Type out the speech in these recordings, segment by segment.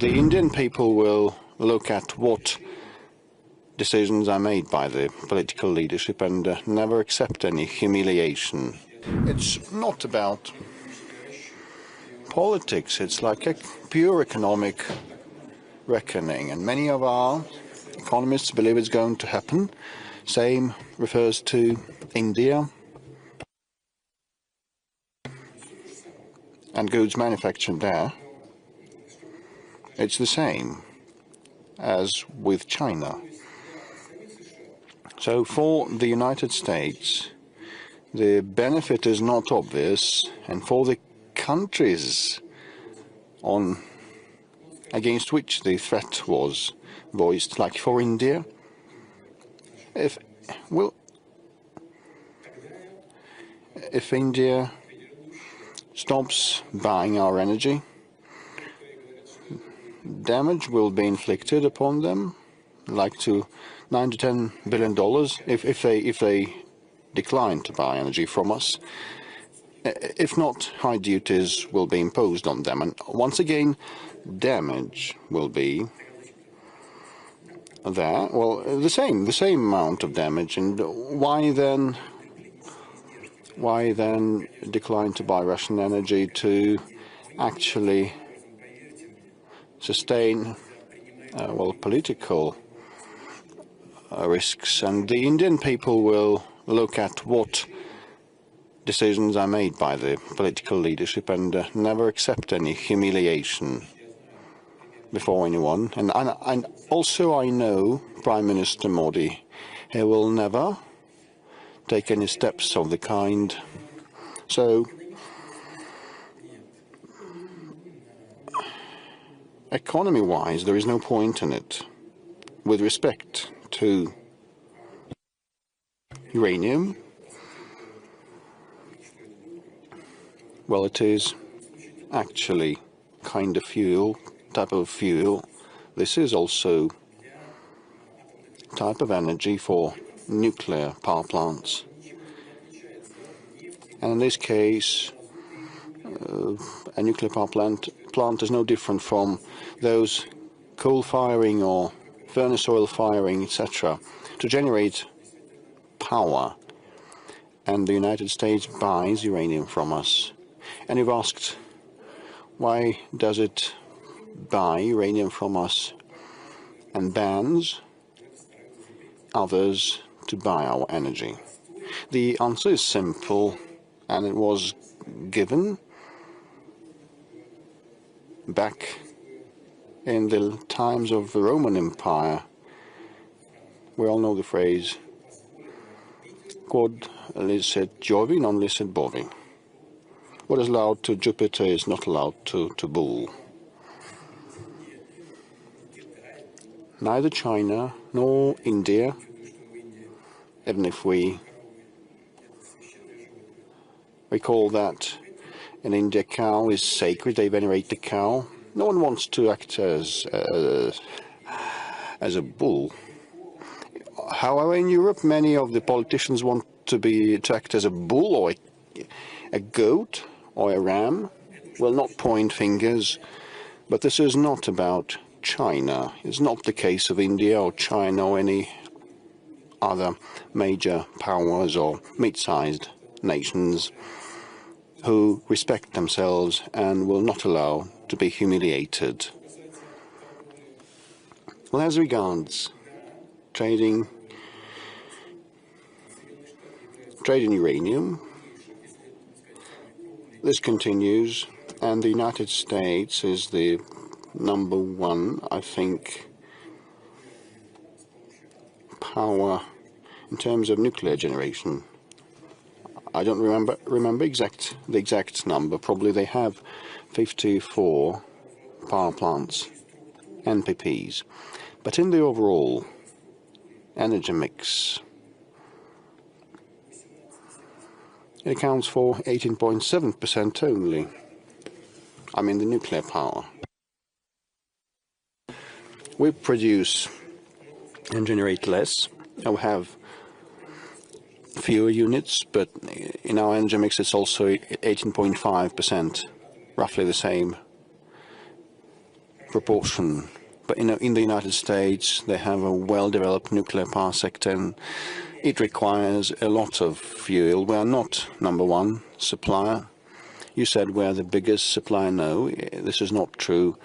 The Indian people will look at what decisions are made by the political leadership and never accept any humiliation. It's not about politics, it's like a pure economic reckoning, and many of our economists believe it's going to happen. Same refers to India and goods manufactured there. It's the same as with China. So for the United States, the benefit is not obvious, and for the countries against which the threat was voiced, like for India, if India stops buying our energy, damage will be inflicted upon them, like to $9 to $10 billion if they decline to buy energy from us. If not, high duties will be imposed on them, and once again, damage will be there. Well, the same amount of damage. And why then decline to buy Russian energy to actually sustain political risks? And the Indian people will look at what decisions are made by the political leadership and never accept any humiliation before anyone. And also I know Prime Minister Modi, he will never take any steps of the kind. So economy-wise, there is no point in it. With respect to uranium, well, it is actually kind of type of fuel. This is also type of energy for nuclear power plants. And in this case, a nuclear power plant is no different from those coal firing or furnace oil firing, etc., to generate power. And the United States buys uranium from us. And you've asked, why does it buy uranium from us and bans others to buy our energy? The answer is simple, and it was given back in the times of the Roman Empire. We all know the phrase, quod licet Jovi, non licet bovi. What is allowed to Jupiter is not allowed to Bull. Neither China nor India, even if we recall that in India cow is sacred, they venerate the cow. No one wants to act as a bull. However, in Europe, many of the politicians want to act as a bull or a goat or a ram. Will not point fingers, but this is not about China. It's not the case of India or China or any other major powers or mid-sized nations who respect themselves and will not allow to be humiliated. Well, as regards trading uranium, this continues, and the United States is the number one, I think, power in terms of nuclear generation. I don't remember the exact number. Probably they have 54 power plants, NPPs. But in the overall energy mix, it accounts for 18.7% only. I mean the nuclear power. We produce and generate less. We have fewer units, but in our energy mix it's also 18.5%, roughly the same proportion. But in the United States, they have a well-developed nuclear power sector, and it requires a lot of fuel. We are not number one supplier. You said we're the biggest supplier. No, this is not true.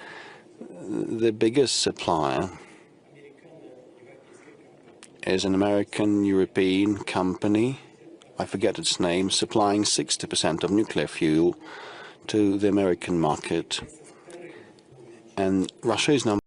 The biggest supplier is an American-European company, I forget its name, supplying 60% of nuclear fuel to the American market. And Russia is number